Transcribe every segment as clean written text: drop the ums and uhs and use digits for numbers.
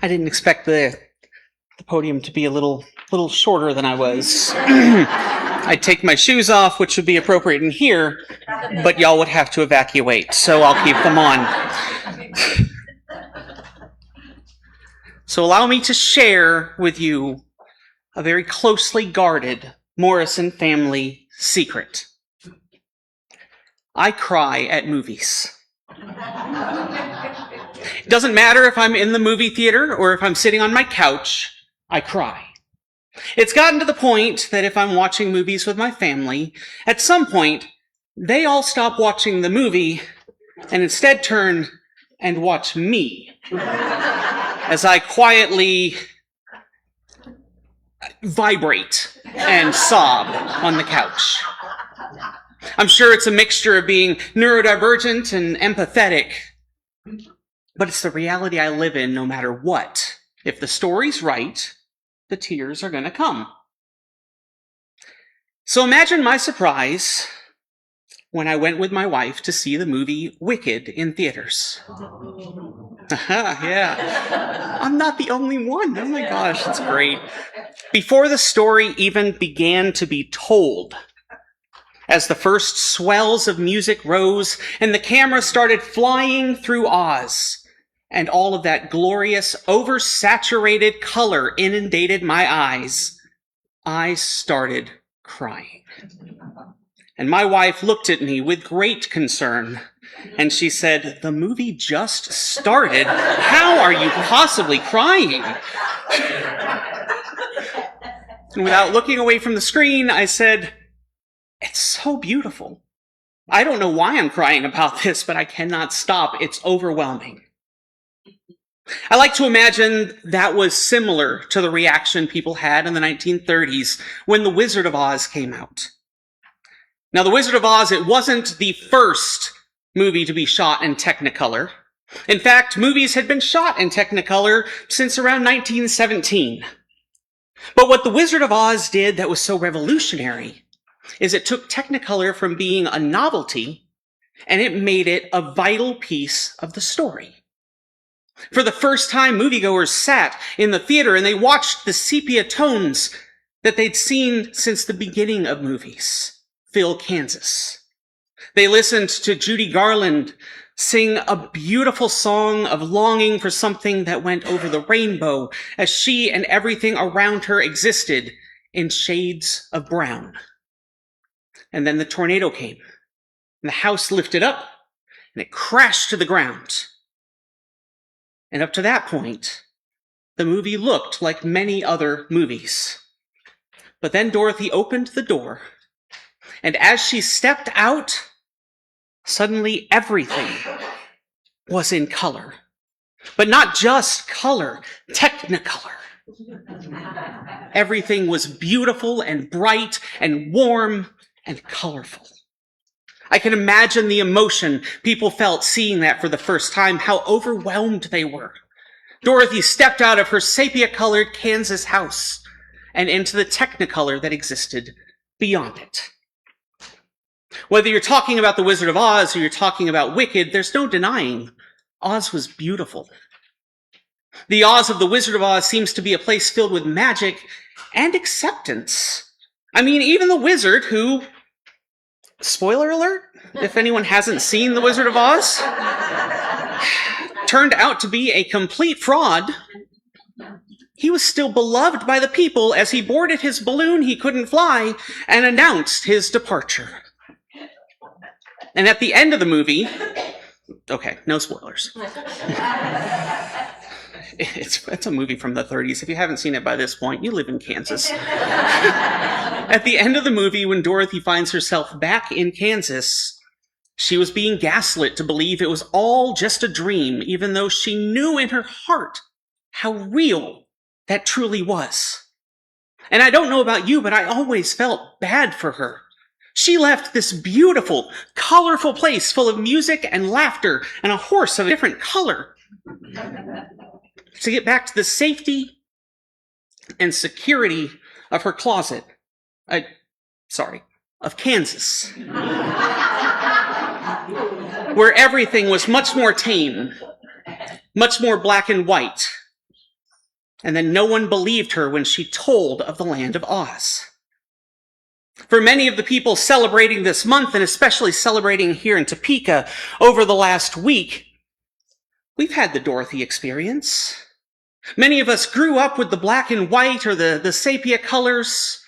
I didn't expect the podium to be a little shorter than I was. I'd take my shoes off, which would be appropriate in here, but y'all would have to evacuate, so I'll keep them on. So allow me to share with you a very closely guarded Morrison family secret. I cry at movies. It doesn't matter if I'm in the movie theater or if I'm sitting on my couch, I cry. It's gotten to the point that if I'm watching movies with my family, at some point, they all stop watching the movie and instead turn and watch me as I quietly vibrate and sob on the couch. I'm sure it's a mixture of being neurodivergent and empathetic, but it's the reality I live in no matter what. If the story's right, the tears are going to come. So imagine my surprise when I went with my wife to see the movie Wicked in theaters. Yeah. I'm not the only one. Oh my gosh, it's great. Before the story even began to be told, as the first swells of music rose and the camera started flying through Oz, and all of that glorious, oversaturated color inundated my eyes, I started crying. And my wife looked at me with great concern, and she said, "The movie just started. How are you possibly crying?" And without looking away from the screen, I said, "It's so beautiful. I don't know why I'm crying about this, but I cannot stop. It's overwhelming." I like to imagine that was similar to the reaction people had in the 1930s when The Wizard of Oz came out. Now, The Wizard of Oz, it wasn't the first movie to be shot in Technicolor. In fact, movies had been shot in Technicolor since around 1917. But what The Wizard of Oz did that was so revolutionary is it took Technicolor from being a novelty and it made it a vital piece of the story. For the first time, moviegoers sat in the theater and they watched the sepia tones that they'd seen since the beginning of movies fill Kansas. They listened to Judy Garland sing a beautiful song of longing for something that went over the rainbow as she and everything around her existed in shades of brown. And then the tornado came, and the house lifted up, and it crashed to the ground. And up to that point, the movie looked like many other movies. But then Dorothy opened the door, and as she stepped out, suddenly everything was in color. But not just color, Technicolor. Everything was beautiful and bright and warm and colorful. I can imagine the emotion people felt seeing that for the first time, how overwhelmed they were. Dorothy stepped out of her sepia-colored Kansas house and into the Technicolor that existed beyond it. Whether you're talking about The Wizard of Oz or you're talking about Wicked, there's no denying Oz was beautiful. The Oz of The Wizard of Oz seems to be a place filled with magic and acceptance. I mean, even the wizard who, spoiler alert, if anyone hasn't seen The Wizard of Oz, turned out to be a complete fraud. He was still beloved by the people as he boarded his balloon he couldn't fly and announced his departure. And at the end of the movie, okay, no spoilers. It's a movie from the 30s. If you haven't seen it by this point, you live in Kansas. At the end of the movie, when Dorothy finds herself back in Kansas, she was being gaslit to believe it was all just a dream, even though she knew in her heart how real that truly was. And I don't know about you, but I always felt bad for her. She left this beautiful, colorful place full of music and laughter and a horse of a different color to get back to the safety and security of her closet. Of Kansas. where everything was much more tame, much more black and white. And then no one believed her when she told of the land of Oz. For many of the people celebrating this month, and especially celebrating here in Topeka over the last week, we've had the Dorothy experience. Many of us grew up with the black and white or the sepia colors,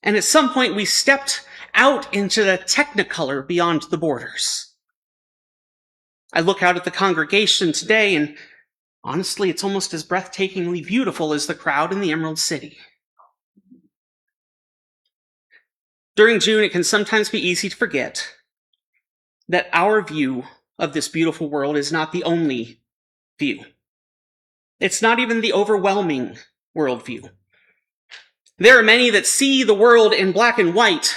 and at some point we stepped out into the Technicolor beyond the borders. I look out at the congregation today, and honestly, it's almost as breathtakingly beautiful as the crowd in the Emerald City. During June, it can sometimes be easy to forget that our view of this beautiful world is not the only view. It's not even the overwhelming worldview. There are many that see the world in black and white,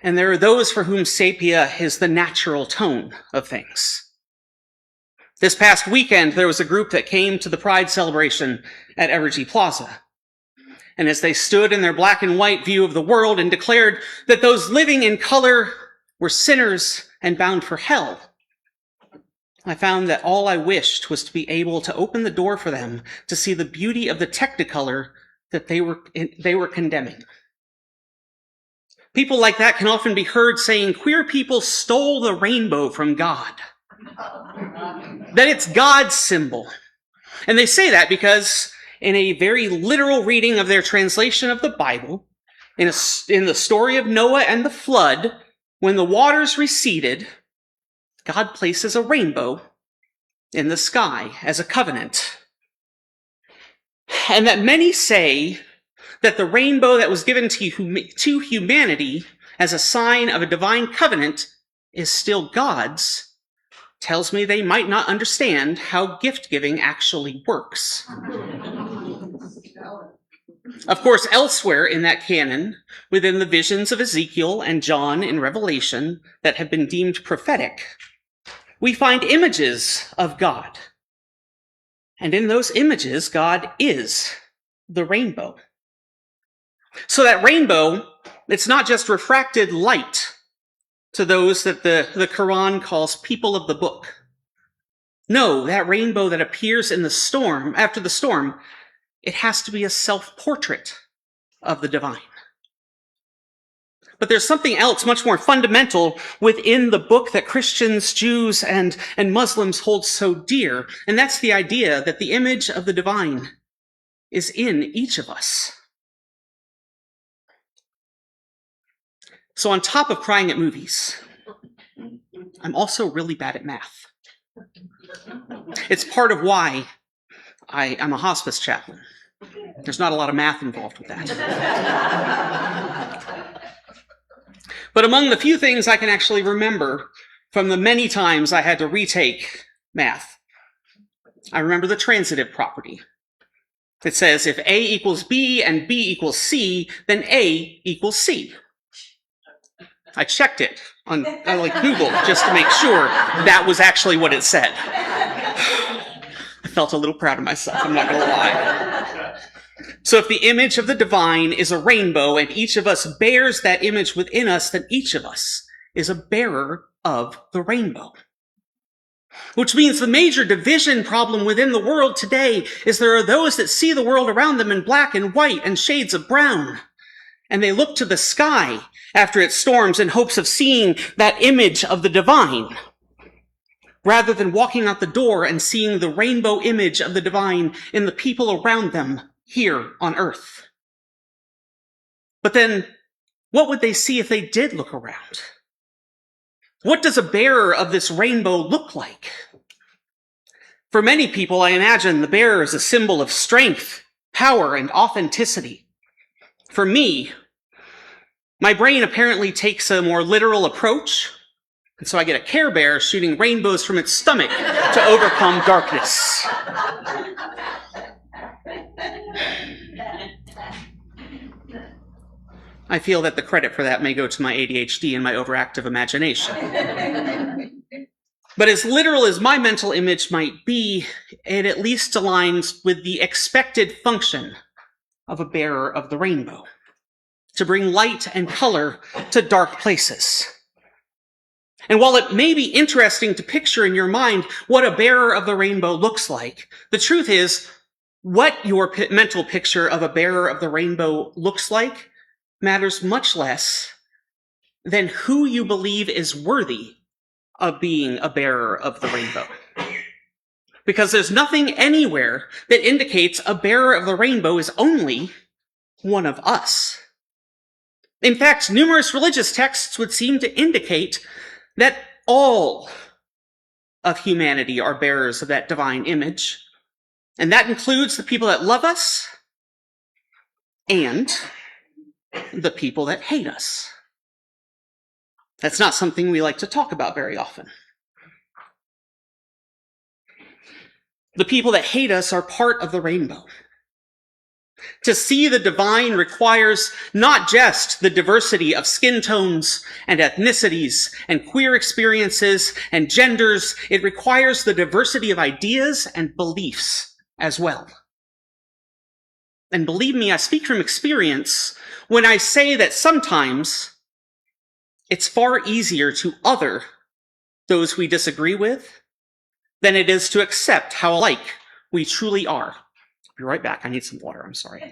and there are those for whom sepia is the natural tone of things. This past weekend, there was a group that came to the Pride celebration at Evergy Plaza. And as they stood in their black and white view of the world and declared that those living in color were sinners and bound for hell, I found that all I wished was to be able to open the door for them to see the beauty of the Technicolor that they were condemning. People like that can often be heard saying queer people stole the rainbow from God. That it's God's symbol. And they say that because in a very literal reading of their translation of the Bible, in the story of Noah and the flood, when the waters receded, God places a rainbow in the sky as a covenant. And that many say that the rainbow that was given to humanity as a sign of a divine covenant is still God's, tells me they might not understand how gift-giving actually works. Of course, elsewhere in that canon, within the visions of Ezekiel and John in Revelation that have been deemed prophetic, we find images of God. And in those images, God is the rainbow. So that rainbow, it's not just refracted light to those that the Quran calls people of the book. No, that rainbow that appears in the storm, after the storm, it has to be a self-portrait of the divine. But there's something else much more fundamental within the book that Christians, Jews, and Muslims hold so dear, and that's the idea that the image of the divine is in each of us. So on top of crying at movies, I'm also really bad at math. It's part of why I'm a hospice chaplain. There's not a lot of math involved with that. But among the few things I can actually remember from the many times I had to retake math, I remember the transitive property. It says if A equals B and B equals C, then A equals C. I checked it on Google just to make sure that was actually what it said. I felt a little proud of myself, I'm not going to lie. So if the image of the divine is a rainbow and each of us bears that image within us, then each of us is a bearer of the rainbow. Which means the major division problem within the world today is there are those that see the world around them in black and white and shades of brown. And they look to the sky after it storms in hopes of seeing that image of the divine, rather than walking out the door and seeing the rainbow image of the divine in the people around them here on earth. But then, what would they see if they did look around? What does a bearer of this rainbow look like? For many people, I imagine the bearer is a symbol of strength, power, and authenticity. For me, my brain apparently takes a more literal approach, and so I get a Care Bear shooting rainbows from its stomach to overcome darkness. I feel that the credit for that may go to my ADHD and my overactive imagination. But as literal as my mental image might be, it at least aligns with the expected function of a bearer of the rainbow, to bring light and color to dark places. And while it may be interesting to picture in your mind what a bearer of the rainbow looks like, the truth is, what your mental picture of a bearer of the rainbow looks like matters much less than who you believe is worthy of being a bearer of the rainbow. Because there's nothing anywhere that indicates a bearer of the rainbow is only one of us. In fact, numerous religious texts would seem to indicate that all of humanity are bearers of that divine image. And that includes the people that love us and the people that hate us. That's not something we like to talk about very often. The people that hate us are part of the rainbow. To see the divine requires not just the diversity of skin tones and ethnicities and queer experiences and genders, it requires the diversity of ideas and beliefs as well. And believe me, I speak from experience when I say that sometimes it's far easier to other those we disagree with than it is to accept how alike we truly are. I'll be right back. I need some water. I'm sorry.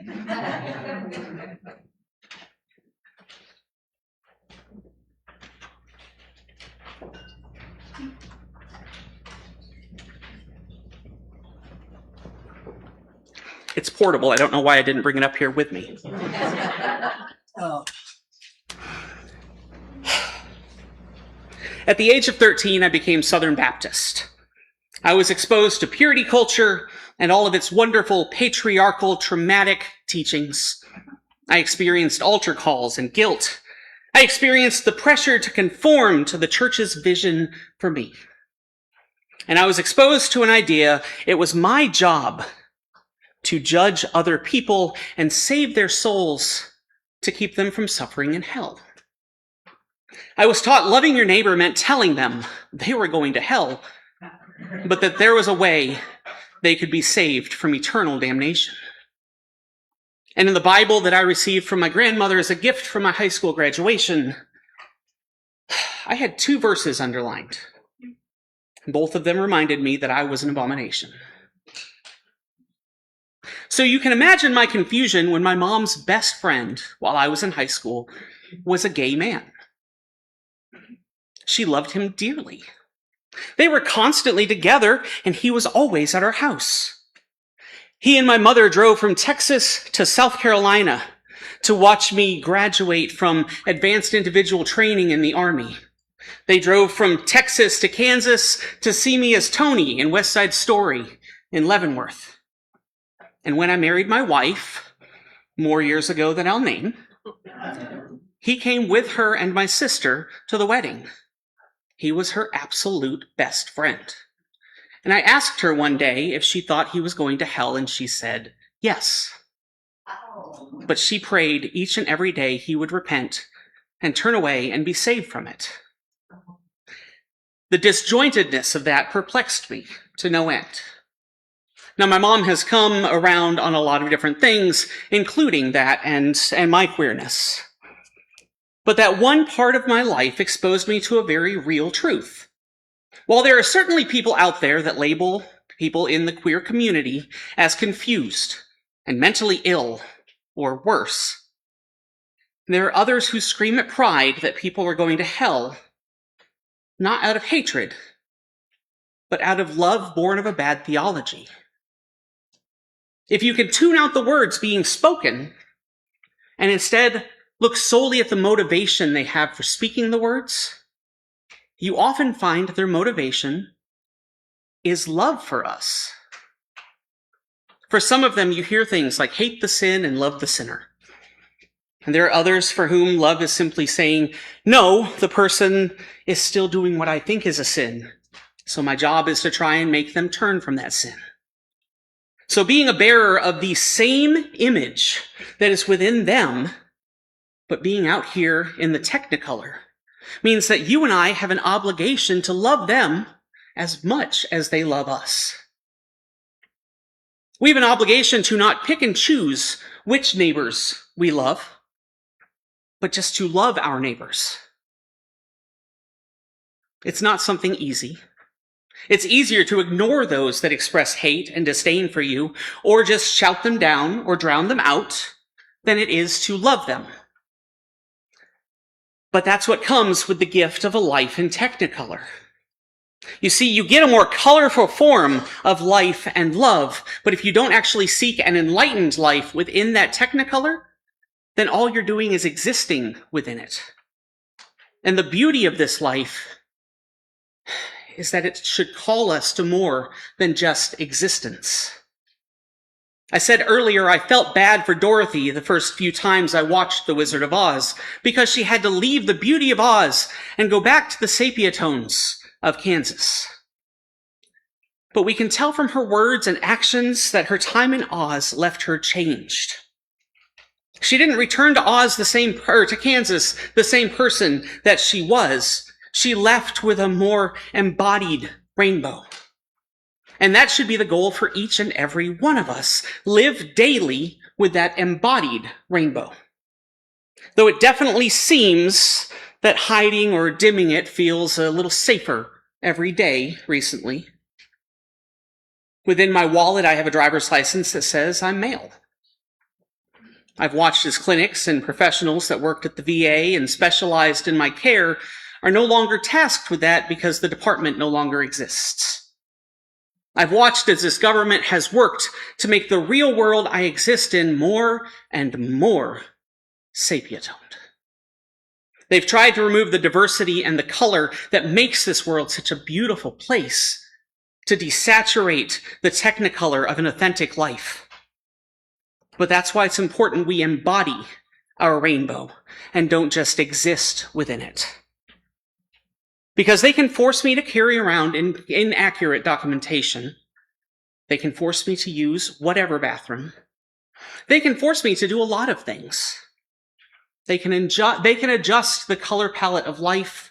It's portable. I don't know why I didn't bring it up here with me. At the age of 13, I became Southern Baptist. I was exposed to purity culture and all of its wonderful patriarchal, traumatic teachings. I experienced altar calls and guilt. I experienced the pressure to conform to the church's vision for me. And I was exposed to an idea it was my job to judge other people and save their souls to keep them from suffering in hell. I was taught loving your neighbor meant telling them they were going to hell, but that there was a way they could be saved from eternal damnation. And in the Bible that I received from my grandmother as a gift from my high school graduation, I had 2 verses underlined. Both of them reminded me that I was an abomination. So you can imagine my confusion when my mom's best friend, while I was in high school, was a gay man. She loved him dearly. They were constantly together, and he was always at our house. He and my mother drove from Texas to South Carolina to watch me graduate from advanced individual training in the Army. They drove from Texas to Kansas to see me as Tony in West Side Story in Leavenworth. And when I married my wife, more years ago than I'll name, he came with her and my sister to the wedding. He was her absolute best friend. And I asked her one day if she thought he was going to hell, and she said yes. But she prayed each and every day he would repent and turn away and be saved from it. The disjointedness of that perplexed me to no end. Now, my mom has come around on a lot of different things, including that and my queerness. But that one part of my life exposed me to a very real truth. While there are certainly people out there that label people in the queer community as confused and mentally ill or worse, there are others who scream at pride that people are going to hell, not out of hatred, but out of love born of a bad theology. If you can tune out the words being spoken and instead look solely at the motivation they have for speaking the words, you often find their motivation is love for us. For some of them, you hear things like hate the sin and love the sinner. And there are others for whom love is simply saying, no, the person is still doing what I think is a sin, so my job is to try and make them turn from that sin. So being a bearer of the same image that is within them, but being out here in the Technicolor, means that you and I have an obligation to love them as much as they love us. We have an obligation to not pick and choose which neighbors we love, but just to love our neighbors. It's not something easy. It's easier to ignore those that express hate and disdain for you, or just shout them down or drown them out, than it is to love them. But that's what comes with the gift of a life in Technicolor. You see, you get a more colorful form of life and love, but if you don't actually seek an enlightened life within that Technicolor, then all you're doing is existing within it. And the beauty of this life is that it should call us to more than just existence. I said earlier I felt bad for Dorothy the first few times I watched The Wizard of Oz because she had to leave the beauty of Oz and go back to the sepia tones of Kansas. But we can tell from her words and actions that her time in Oz left her changed. She didn't return to to Kansas the same person that she was. She left with a more embodied rainbow. And that should be the goal for each and every one of us. Live daily with that embodied rainbow. Though it definitely seems that hiding or dimming it feels a little safer every day recently. Within my wallet, I have a driver's license that says I'm male. I've watched as clinics and professionals that worked at the VA and specialized in my care are no longer tasked with that because the department no longer exists. I've watched as this government has worked to make the real world I exist in more and more sepia-toned. They've tried to remove the diversity and the color that makes this world such a beautiful place, to desaturate the Technicolor of an authentic life. But that's why it's important we embody our rainbow and don't just exist within it. Because they can force me to carry around inaccurate documentation. They can force me to use whatever bathroom. They can force me to do a lot of things. They can adjust the color palette of life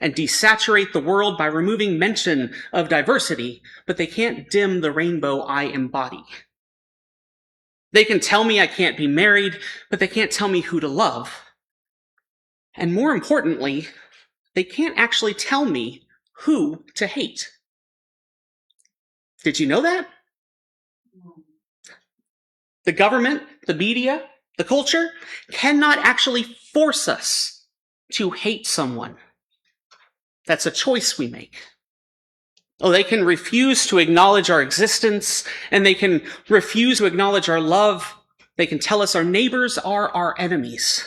and desaturate the world by removing mention of diversity, but they can't dim the rainbow I embody. They can tell me I can't be married, but they can't tell me who to love. And more importantly, they can't actually tell me who to hate. Did you know that? The government, the media, the culture cannot actually force us to hate someone. That's a choice we make. Oh, they can refuse to acknowledge our existence, and they can refuse to acknowledge our love. They can tell us our neighbors are our enemies.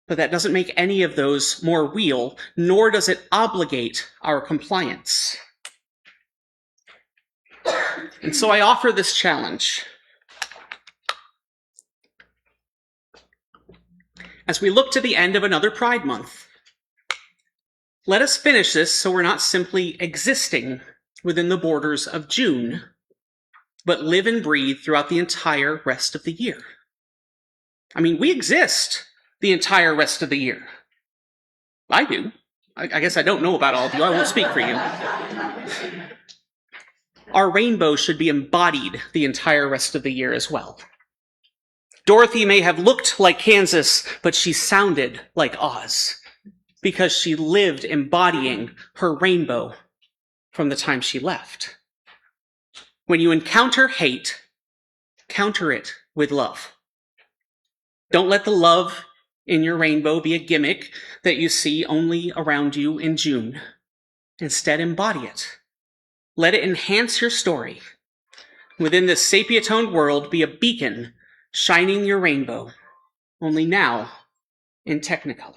But that doesn't make any of those more real, nor does it obligate our compliance. And so I offer this challenge. As we look to the end of another Pride Month, let us finish this so we're not simply existing within the borders of June, but live and breathe throughout the entire rest of the year. I mean, we exist the entire rest of the year. I do. I guess I don't know about all of you. I won't speak for you. Our rainbow should be embodied the entire rest of the year as well. Dorothy may have looked like Kansas, but she sounded like Oz, because she lived embodying her rainbow from the time she left. When you encounter hate, counter it with love. Don't let the love in your rainbow be a gimmick that you see only around you in June. Instead, embody it. Let it enhance your story. Within this sepia-toned world, be a beacon shining your rainbow, only now in Technicolor.